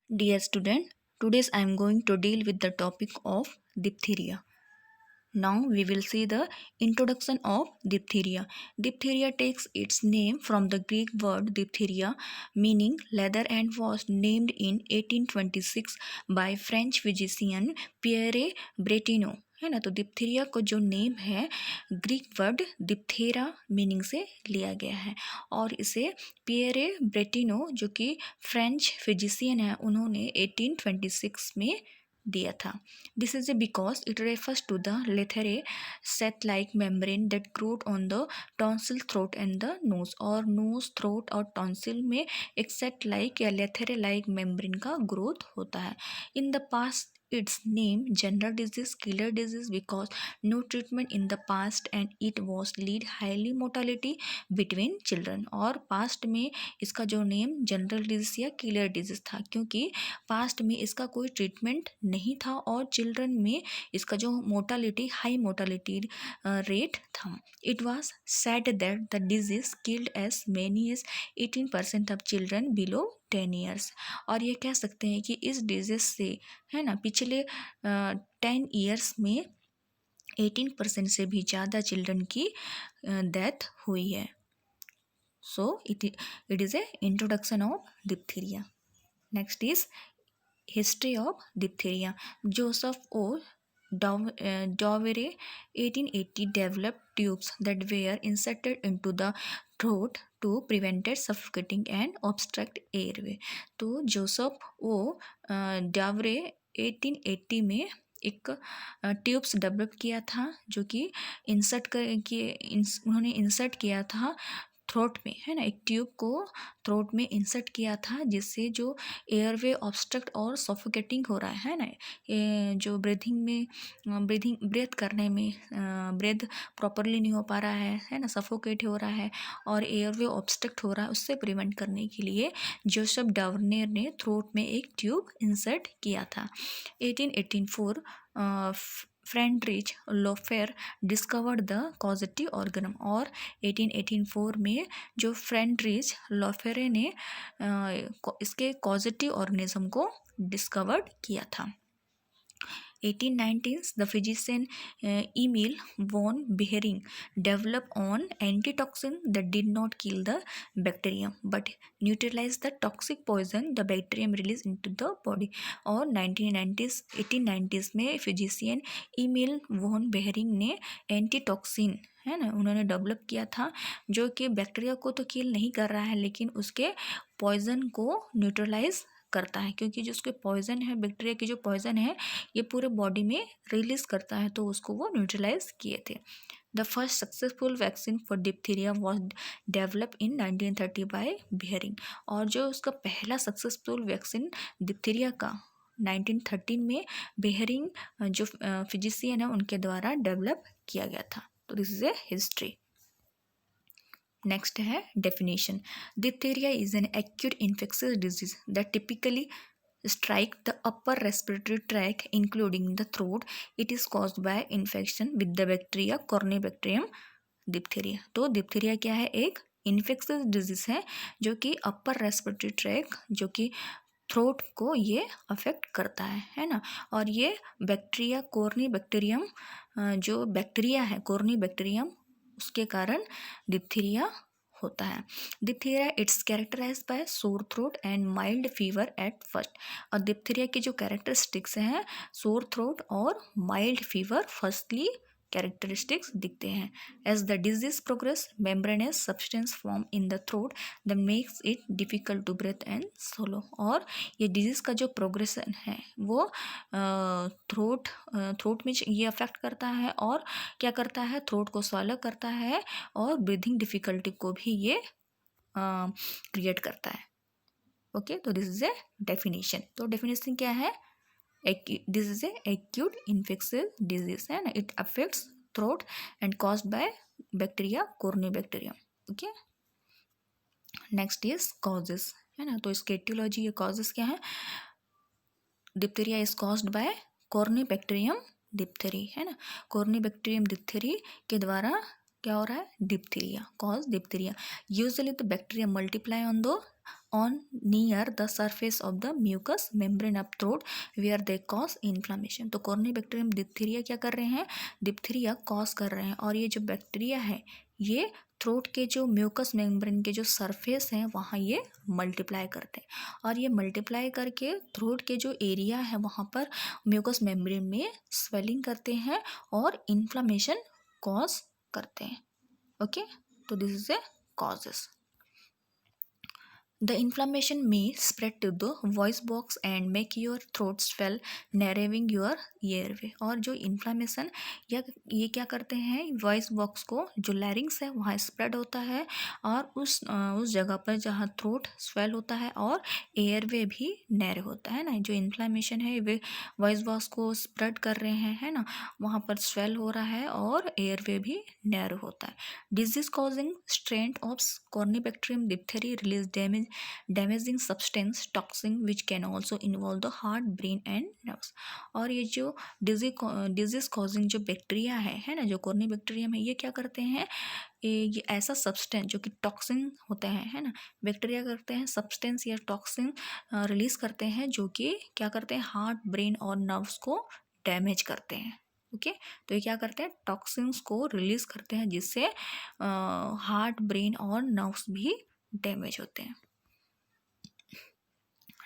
Dear student, today I am going to deal with the topic of diphtheria. Now we will see the introduction of diphtheria. Diphtheria takes its name from the Greek word diphtheria meaning leather and was named in 1826 by French physician Pierre Bretonneau. है ना। तो diphtheria को जो name है Greek word डिप्थेरा meaning से लिया गया है और इसे पियरे ब्रेटिनो जो कि फ्रेंच फिजिशियन है उन्होंने 1826 में दिया था। This is because it refers to the leathery set like membrane that grows on the tonsil throat and the nose और नोज थ्रोट और टॉन्सिल में एक सेट लाइक या लेथेरे लाइक मेम्ब्रेन का ग्रोथ होता है। In the past its name general disease killer disease because no treatment in the past and it was lead highly mortality between children और past में इसका जो नेम जनरल डिजीज या killer disease था क्योंकि पास्ट में इसका कोई ट्रीटमेंट नहीं था और चिल्ड्रन में इसका जो मोर्टालिटी हाई मोर्टालिटी रेट था। It was said that the disease killed as many as 18% of children below 10 years और ये कह सकते हैं कि इस डिजीज से है ना पिछले 10 ईयर्स में 18% से भी ज़्यादा चिल्ड्रन की डेथ हुई है। So it is a introduction of diphtheria. Next is history of diphtheria. Joseph O Dovere 1880 developed tubes that were inserted into the throat to prevent suffocating and obstruct airway। तो Joseph ओ डावरे 1880 में एक tubes develop किया था जो कि उन्होंने insert किया था थ्रोट में, है ना। एक ट्यूब को थ्रोट में इंसर्ट किया था जिससे जो एयरवे ऑब्स्ट्रक्ट और सफोकेटिंग हो रहा है ना, जो ब्रेथ करने में ब्रेथ प्रॉपरली नहीं हो पा रहा है ना, सफोकेट हो रहा है और एयरवे ऑब्स्ट्रक्ट हो रहा है, उससे प्रिवेंट करने के लिए जोसेफ डावर्नेर ने थ्रोट में एक ट्यूब इंसर्ट किया था। 1884 फ्रेडरिच लोफेर डिस्कवर्ड द कॉजेटिव ऑर्गेनम और 1884 में जो फ्रेडरिच लोफेरे ने इसके कॉजेटिव ऑर्गेनिज्म को डिस्कवर्ड किया था। 1890s the physician Emil von Behring developed an antitoxin that did not kill the bacterium but neutralized the toxic poison the bacterium released into the body। और 1890s में physician email von Behring ने antitoxin है ना उन्होंने develop किया था जो कि बैक्टीरिया को तो किल नहीं कर रहा है लेकिन उसके पॉइजन को न्यूट्रलाइज करता है क्योंकि जो उसके पॉइजन है बैक्टीरिया की जो पॉइजन है ये पूरे बॉडी में रिलीज करता है तो उसको वो न्यूट्रलाइज किए थे। The first successful vaccine for diphtheria was develop in 1930 by Behring और जो उसका पहला सक्सेसफुल वैक्सीन डिप्थीरिया का 1913 में बेहरिंग जो फिजिशियन है उनके द्वारा डेवलप किया गया था। तो this is a history. Next है definition. Diphtheria is an acute infectious disease that typically strike the upper respiratory tract including the throat। it is caused by infection with the bacteria corynebacterium diphtheria। तो diphtheria क्या है, एक infectious disease है जो कि upper respiratory tract जो कि throat को ये अफेक्ट करता है ना। और ये बैक्टीरिया कोर्नीबैक्टीरियम जो बैक्टीरिया है कोर्नीबैक्टीरियम उसके कारण डिप्थीरिया होता है। Diphtheria it's characterise by sore throat and mild fever at first. और डिप्थीरिया की जो कैरेक्टरिस्टिक्स हैं सोर थ्रोट और माइल्ड फीवर फर्स्टली कैरेक्टरिस्टिक्स दिखते हैं। As the disease progress membranous substance form in the throat that makes it difficult to breathe and swallow. और ये disease का जो प्रोग्रेशन है वो थ्रोट में ये अफेक्ट करता है और क्या करता है, थ्रोट को swallow करता है और ब्रीथिंग डिफिकल्टी को भी ये क्रिएट करता है। ओके, तो दिस इज ए डेफिनेशन। तो डेफिनेशन क्या है, this is a acute infectious disease है ना, it affects throat and caused by bacteria corynebacterium. Okay, next is causes है ना। तो इसके एटियोलॉजी या कॉजेस क्या है, diphtheria is caused by corynebacterium diphtheriae है ना। कॉर्नीबैक्टीरियम डिप्थेरी के द्वारा क्या हो रहा है, diphtheria, cause diphtheria. Usually the bacteria multiply on near the surface of the mucous membrane of throat where they cause inflammation. तो कॉर्निबैक्टीरियम डिप्थीरिया क्या कर रहे हैं, डिप्थीरिया कॉज कर रहे हैं। और ये जो बैक्टीरिया है ये थ्रोट के जो म्यूकस मेम्ब्रेन के जो सरफेस हैं वहाँ ये मल्टीप्लाई करते हैं, और ये मल्टीप्लाई करके थ्रोट के जो एरिया है वहाँ पर म्यूकस मेम्ब्रेन में स्वेलिंग करते हैं और इन्फ्लामेशन कॉज करते हैं। ओके, तो this is A causes. The inflammation may spread to the voice box and make your throat swell, narrowing your airway। और जो इन्फ्लामेशन या ये क्या करते हैं, वॉइस बॉक्स को जो लैरिंग्स है वहाँ स्प्रेड होता है, और उस जगह पर जहाँ थ्रोट स्वेल होता है और एयरवे भी नैरो होता है ना। जो इन्फ्लामेशन है वे वॉइस बॉक्स को स्प्रेड कर रहे हैं, है ना, वहाँ पर स्वेल हो रहा है और एयरवे भी नैरो होता है। Disease causing strain of Corynebacterium diphtheriae release damaging substance toxin which can also involve the heart, brain and nerves। और ये जो डिजीज कॉजिंग जो बैक्टीरिया है ना, जो कॉर्निबैक्टीरियम है, ये क्या करते हैं, ये ऐसा सब्सटेंस जो कि टॉक्सिन होते हैं, है ना, बैक्टीरिया करते हैं सब्सटेंस या टॉक्सिन रिलीज करते हैं जो कि क्या करते हैं, हार्ट, ब्रेन और नर्व्स को डैमेज करते हैं। ओके, तो ये क्या करते हैं, टॉक्सिन्स को रिलीज करते हैं जिससे हार्ट, ब्रेन और नर्व्स भी डैमेज होते हैं।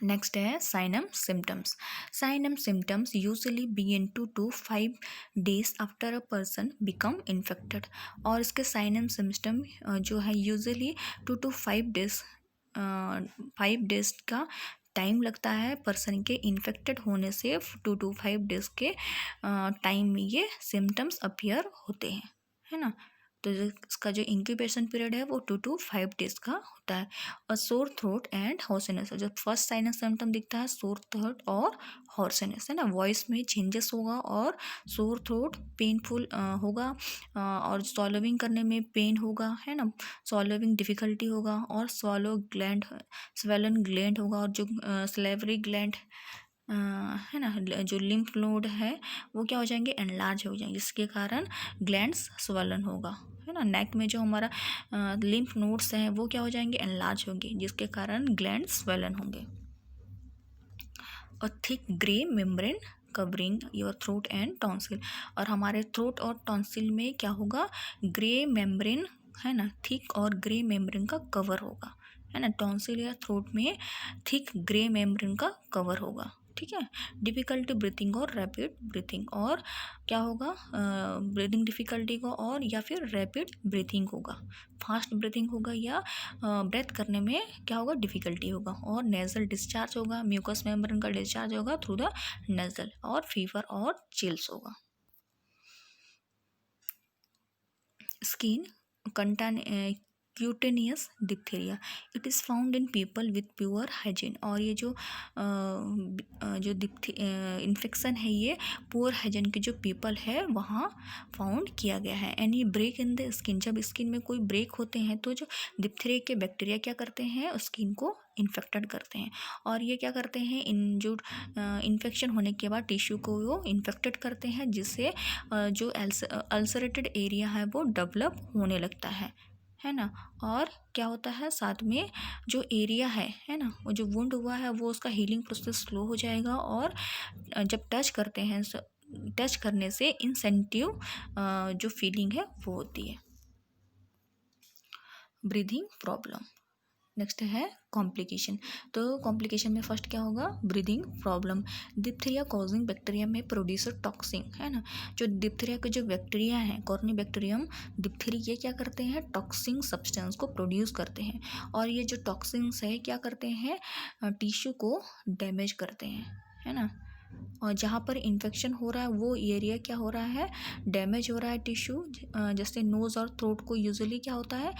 नेक्स्ट है sign and symptoms. Sign and symptoms usually begin 2 to 5 days after a person become infected. और इसके साइनम सिम्टम जो है यूजुअली 2 to 5 days 5 days का टाइम लगता है पर्सन के इन्फेक्टेड होने से। 2 to 5 days के टाइम में ये सिम्टम्स अपीयर होते हैं, है ना। तो इसका जो इंक्यूबेशन पीरियड है वो 2 to 5 days का होता है। और सोर थ्रोट एंड हॉर्सनेस, जब फर्स्ट साइन सिम्टम दिखता है सोर थ्रोट और हॉर्सनेस, है ना, वॉइस में चेंजेस होगा और सोर थ्रोट पेनफुल होगा, और सॉलोविंग करने में पेन होगा, है ना, सॉलोविंग डिफिकल्टी होगा, और स्वॉलो ग्लैंड स्वेलन ग्लैंड होगा, और जो स्लेवरी ग्लैंड है ना, जो लिम्फ नोड है वो क्या हो जाएंगे, एनलार्ज हो जाएंगे, जिसके कारण ग्लैंड्स स्वलन होगा, है ना। नेक में जो हमारा लिम्फ नोड्स हैं वो क्या हो जाएंगे, एनलार्ज होंगे, जिसके कारण ग्लैंड्स स्वलन होंगे। और thick grey membrane covering your throat and tonsil. और हमारे थ्रोट और टॉन्सिल में क्या होगा, ग्रे मेम्ब्रेन, है ना, थिक और ग्रे मेम्ब्रेन का कवर होगा, है ना। टॉन्सिल या थ्रोट में थिक ग्रे मेम्ब्रेन का कवर होगा, ठीक है। डिफ़िकल्टी ब्रीथिंग और रैपिड ब्रीथिंग, और क्या होगा, ब्रीथिंग डिफ़िकल्टी को और या फिर रैपिड ब्रीथिंग होगा, फास्ट ब्रीथिंग होगा, या ब्रेथ करने में क्या होगा, डिफ़िकल्टी होगा। और नेज़ल डिस्चार्ज होगा, म्यूकस मेम्ब्रेन का डिस्चार्ज होगा थ्रू द नेज़ल, और फीवर और चिल्स होगा। स्किन कंटन cutaneous diphtheria, it is found in people with poor hygiene. और ये जो इन्फेक्शन है ये पुअर हाइजीन के जो पीपल है वहाँ फाउंड किया गया है। Any break in the skin, जब स्किन में कोई ब्रेक होते हैं तो जो डिप्थीरिया के बैक्टीरिया क्या करते हैं, स्किन को इन्फेक्टेड करते हैं, और ये क्या करते हैं, इन जो इन्फेक्शन होने के बाद टिश्यू को वो इन्फेक्टेड करते हैं, जिससे जो अल्सरेटेड एरिया है वो डेवलप होने लगता है ना। और क्या होता है, साथ में जो एरिया है ना, वो जो वुंड हुआ है वो उसका हीलिंग प्रोसेस स्लो हो जाएगा, और जब टच करते हैं, टच करने से इंसेंटिव जो फीलिंग है वो होती है। Breathing problem. नेक्स्ट है कॉम्प्लिकेशन। तो कॉम्प्लिकेशन में फर्स्ट क्या होगा, breathing problem. Diphtheria causing bacteria में प्रोड्यूसर टॉक्सिन, है ना, जो डिप्थीरिया के जो बैक्टीरिया हैं, कॉर्निबैक्टीरियम डिप्थीरिया, ये क्या करते हैं, टॉक्सिन सब्सटेंस को प्रोड्यूस करते हैं, और ये जो टॉक्सिन्स है क्या करते हैं, टिश्यू को डैमेज करते हैं, है ना। और जहाँ पर इन्फेक्शन हो रहा है वो एरिया क्या हो रहा है, डैमेज हो रहा है टिश्यू। जैसे नोज़ और थ्रोट को यूजुअली क्या होता है,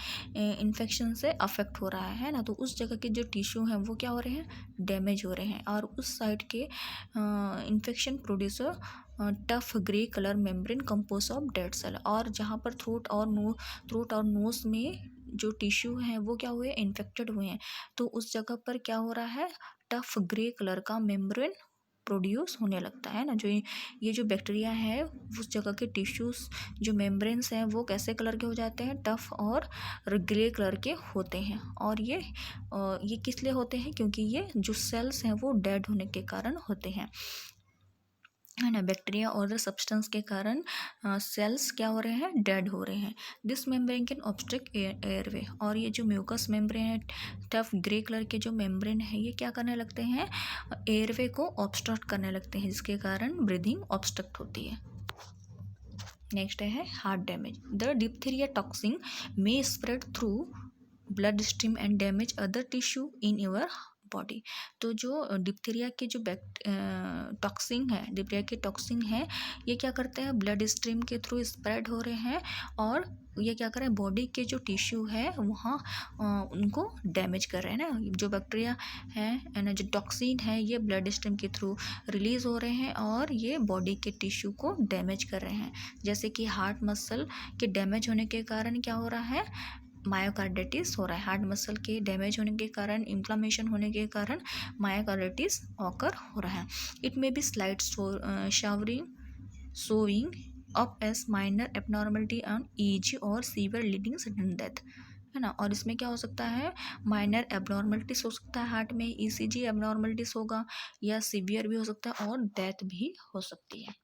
इन्फेक्शन से अफेक्ट हो रहा है ना, तो उस जगह के जो टिश्यू हैं वो क्या हो रहे हैं, डैमेज हो रहे हैं, और उस साइड के infection producer tough grey colour membrane compose of dead cell. और जहाँ पर थ्रोट और नोज में जो टिश्यू हैं वो क्या हुए, इन्फेक्टेड हुए हैं, तो उस जगह पर क्या हो रहा है, टफ ग्रे कलर का मेम्ब्रेन प्रोड्यूस होने लगता है ना। जो ये जो बैक्टीरिया है उस जगह के टिश्यूज़ जो मेम्ब्रेन्स हैं वो कैसे कलर के हो जाते हैं, टफ और ग्रे कलर के होते हैं। और ये किस लिए होते हैं, क्योंकि ये जो सेल्स हैं वो डेड होने के कारण होते हैं, है ना। बैक्टीरिया और सब्सटेंस के कारण सेल्स क्या हो रहे हैं, डेड हो रहे हैं। This membrane can obstruct airway, और ये जो म्यूकस मेम्ब्रेन है, टफ ग्रे कलर के जो मेम्ब्रेन है, ये क्या करने लगते हैं, एयरवे को ऑब्स्ट्रक्ट करने लगते हैं, जिसके कारण ब्रीदिंग ऑब्स्ट्रक्ट होती है। नेक्स्ट है heart damage. The diphtheria toxin may spread through blood stream and damage other tissue in your body. तो जो डिप्थीरिया के जो टॉक्सिन है, डिप्थीरिया के टॉक्सिन है, ये क्या करते हैं, ब्लड स्ट्रीम के थ्रू स्प्रेड हो रहे हैं, और ये क्या कर रहे हैं, बॉडी के जो टिश्यू है वहाँ उनको डैमेज कर रहे हैं ना। जो बैक्टीरिया है ना, जो टॉक्सिन है, ये ब्लड स्ट्रीम के थ्रू रिलीज हो रहे हैं और ये बॉडी के टिश्यू को डैमेज कर रहे हैं। जैसे कि हार्ट मसल के डैमेज होने के कारण क्या हो रहा है, मायोकार्डिटिस हो रहा है। हार्ट मसल के डैमेज होने के कारण, इन्फ्लामेशन होने के कारण मायोकार्डिटिस ऑकर हो रहा है। It may be slight showing up as minor abnormality on EEG और सीवियर लीडिंग सडन डेथ, है ना। और इसमें क्या हो सकता है, माइनर एबनॉर्मलिटीज हो सकता है, हार्ट में ECG एबनॉर्मलिटीज होगा, या सीवियर भी हो सकता है, और डेथ भी हो सकती है।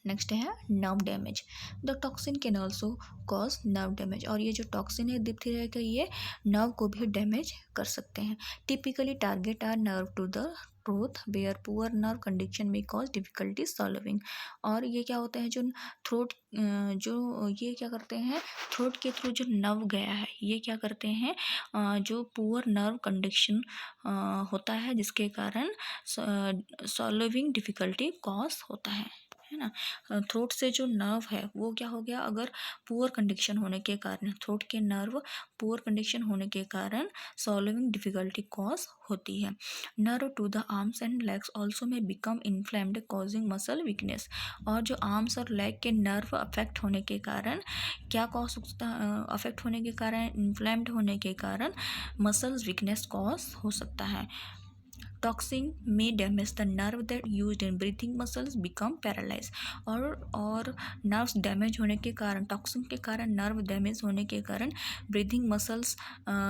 नेक्स्ट है nerve damage. The toxin can also cause nerve damage, और ये जो टॉक्सिन है डिप्थीरिया का, ये नर्व को भी डैमेज कर सकते हैं। Typically target are nerve to the throat where poor nerve condition में कॉज डिफिकल्टी सॉल्विंग। और ये क्या होता है, जो थ्रोट जो ये क्या करते हैं, थ्रोट के थ्रू जो नर्व गया है, ये क्या करते हैं, जो पुअर नर्व कंडीशन होता है, जिसके कारण सॉल्विंग डिफिकल्टी कॉज होता है ना। थ्रोट से जो नर्व है वो क्या हो गया, अगर पुअर कंडीशन होने के कारण, थ्रोट के नर्व पुअर कंडीशन होने के कारण सॉल्विंग डिफिकल्टी कॉज होती है। Nerve to the arms and legs also may become inflamed causing muscle weakness. और जो आर्म्स और लेग के नर्व अफेक्ट होने के कारण क्या कॉज सकता, अफेक्ट होने के कारण, इन्फ्लेम्ड होने के कारण मसल्स वीकनेस कॉज हो सकता है। Toxin may damage the nerve that used in breathing muscles become paralyzed। और नर्व्स डैमेज होने के कारण, टॉक्सिन के कारण नर्व डैमेज होने के कारण, ब्रीथिंग मसल्स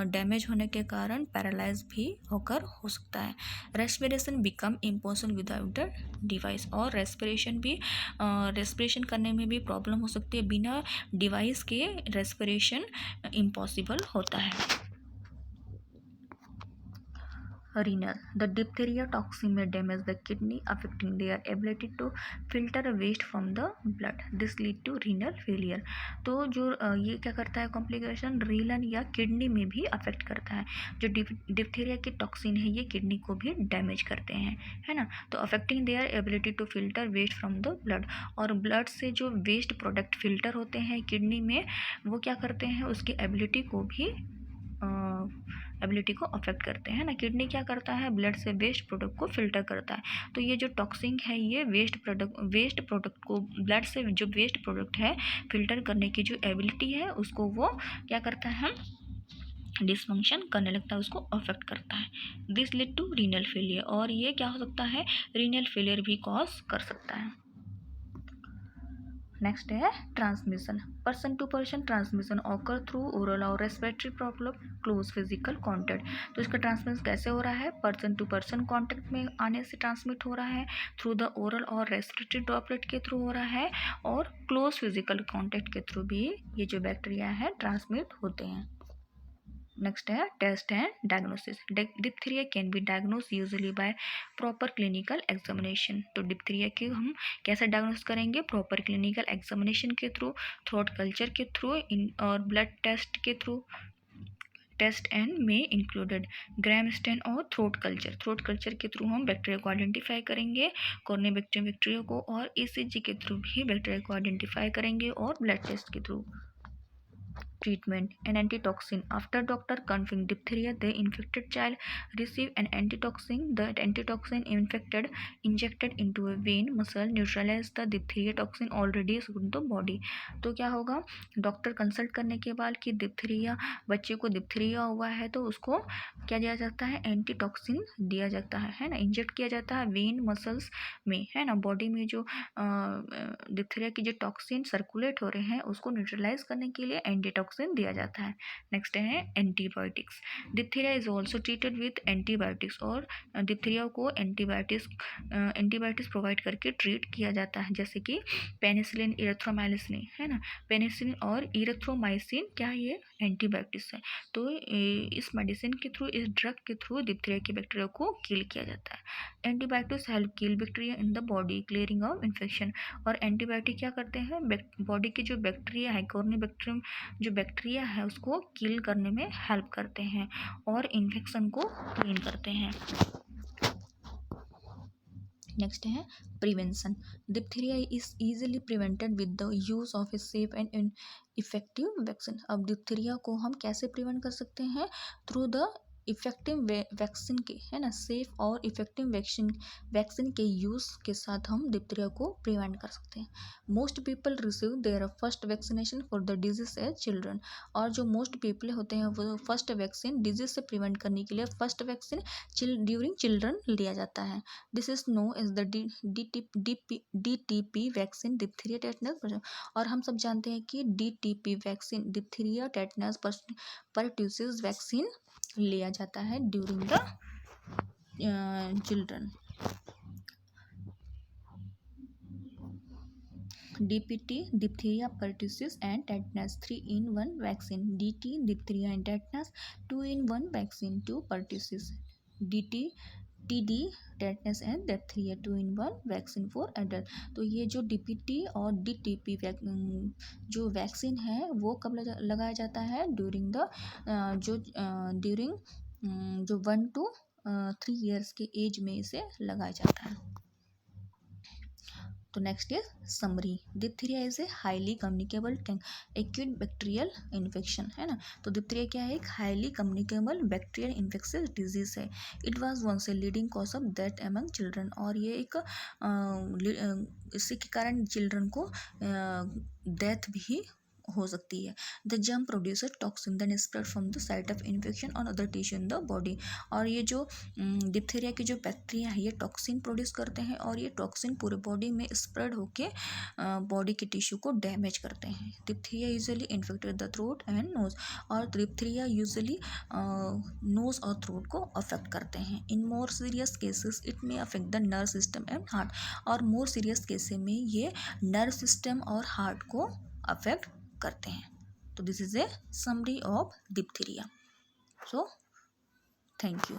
डैमेज होने के कारण पैरालाइज भी होकर हो सकता है। Respiration become impossible without the device, और रेस्पिरेशन करने में भी प्रॉब्लम हो सकती है, बिना डिवाइस के रेस्पिरेशन इम्पॉसिबल होता है। Renal. The diphtheria toxin may damage the kidney, affecting their ability to filter waste from the blood. This lead to renal failure। तो जो ये क्या करता है, कॉम्प्लिकेशन रीनल या किडनी में भी अफेक्ट करता है। जो डिप्थीरिया के टॉक्सिन है, ये किडनी को भी डैमेज करते हैं, है ना। तो affecting their ability to filter waste from the blood, और ब्लड से जो वेस्ट प्रोडक्ट फिल्टर होते हैं किडनी में, वो क्या करते हैं, उसकी एबिलिटी को अफेक्ट करते हैं ना। किडनी क्या करता है, ब्लड से वेस्ट प्रोडक्ट को फिल्टर करता है। तो ये जो टॉक्सिन है, ये वेस्ट प्रोडक्ट को, ब्लड से जो वेस्ट प्रोडक्ट है फिल्टर करने की जो एबिलिटी है, उसको वो क्या करता है, डिसफंक्शन करने लगता है, उसको अफेक्ट करता है। This lead to renal failure, और ये क्या हो सकता है, रीनल फेलियर भी कॉज कर सकता है। नेक्स्ट है transmission. Person to person transmission occur through oral और respiratory problem, close physical contact. तो इसका ट्रांसमिशन कैसे हो रहा है, पर्सन टू पर्सन कॉन्टैक्ट में आने से ट्रांसमिट हो रहा है, थ्रू द ओरल और रेस्पिरेटरी ड्रॉपलेट के थ्रू हो रहा है, और क्लोज फिजिकल कॉन्टैक्ट के थ्रू भी ये जो बैक्टीरिया है ट्रांसमिट होते हैं। नेक्स्ट है test and diagnosis. Diphtheria can be diagnose usually by proper clinical examination. तो डिप्थीरिया के हम कैसे डायग्नोस करेंगे, प्रॉपर क्लिनिकल एग्जामिनेशन के थ्रू, थ्रोट कल्चर के थ्रू, और ब्लड टेस्ट के थ्रू। टेस्ट एंड में इंक्लूडेड ग्राम स्टेन और थ्रोट कल्चर के थ्रू हम बैक्टीरिया को आइडेंटिफाई करेंगे, कॉर्निबैक्टीरियम बैक्टीरिया को, और ECG के थ्रू भी बैक्टीरिया को आइडेंटिफाई करेंगे, और ब्लड टेस्ट के through. treatment, an antitoxin. After doctor confirmed diphtheria, the infected child receive an antitoxin. The antitoxin injected into a vein muscle neutralize the diphtheria toxin already in the body. तो क्या होगा, doctor consult करने के बाद कि diphtheria, बच्चे को diphtheria हुआ है तो उसको क्या दिया जाता है, एंटीटॉक्सिन दिया जाता है ना, इंजेक्ट किया जाता है वेन मसल्स में, है ना। बॉडी में जो डिप्थीरिया की जो टॉक्सिन सर्कुलेट हो रहे हैं उसको न्यूट्रलाइज करने के लिए एंटीटॉक्सिन दिया जाता है। नेक्स्ट है antibiotics. Diphtheria is also treated with antibiotics, और डिप्थीरिया को एंटीबायोटिक्स प्रोवाइड करके ट्रीट किया जाता है, जैसे कि पेनिसिलिन, इरेथ्रोमाइसिन, है ना। पेनिसिलिन और इरेथ्रोमाइसिन क्या है, ये एंटीबायोटिक्स है। तो इस मेडिसिन के थ्रू, इस ड्रग के थ्रू डिप्थीरिया के बैक्टीरिया को किल किया जाता है। Antibiotics help kill bacteria in the body, clearing of infection. और एंटीबायोटिक क्या करते हैं, बॉडी की जो बैक्टीरिया है, कॉर्नी बैक्टीरियम जो बैक्टीरिया है उसको किल करने में हेल्प करते हैं और इन्फेक्शन को क्लीन करते हैं। नेक्स्ट है prevention. Diphtheria is easily prevented with the use of a safe and effective vaccine. अब डिप्थीरिया को हम कैसे प्रिवेंट कर सकते हैं, थ्रू द इफेक्टिव वैक्सीन के, है ना, सेफ और इफेक्टिव वैक्सीन के यूज़ के साथ हम डिप्थीरिया को प्रिवेंट कर सकते हैं। Most people receive their first vaccination for the disease as children. और जो मोस्ट पीपल होते हैं वो फर्स्ट वैक्सीन डिजीज से प्रिवेंट करने के लिए फर्स्ट वैक्सीन ड्यूरिंग चिल्ड्रन लिया जाता है। This is known as the DTP vaccine, diphtheria tetanus. और हम सब जानते हैं कि DTP vaccine, diphtheria tetanus pertussis vaccine लिया जाता है during the children. DPT, diphtheria, pertussis and tetanus 3-in-1 vaccine. DT, diphtheria and tetanus 2-in-1 vaccine to pertussis. TD, tetanus and diphtheria 2-in-1 vaccine for adult. तो ये जो DPT और DTP जो vaccine है वो कब लगाया जाता है, ड्यूरिंग द जो 1 to 3 ईयर्स के एज में इसे लगाया जाता है। तो next is summary. Diphtheria is a highly communicable acute bacterial infection, है ना। तो डिप्थीरिया क्या है, एक highly communicable bacterial infectious disease है। It was once a leading cause of death among children. और ये एक इसी के कारण चिल्ड्रन को डेथ भी हो सकती है। The germ producer toxin then spread from the site of infection on other tissue in the body. और ये जो डिप्थीरिया की जो बैक्टीरिया है ये टॉक्सिन प्रोड्यूस करते हैं और ये टॉक्सिन पूरे बॉडी में स्प्रेड होके बॉडी के टिश्यू को डैमेज करते हैं। Diphtheria usually infected the throat and nose. और डिप्थीरिया यूजुअली नोज और थ्रोट को अफेक्ट करते हैं। In more serious cases it may affect the nerve system and heart. और मोर सीरियस केसेस में ये नर्व सिस्टम और हार्ट को अफेक्ट करते हैं। तो this is a summary of diphtheria. So thank you.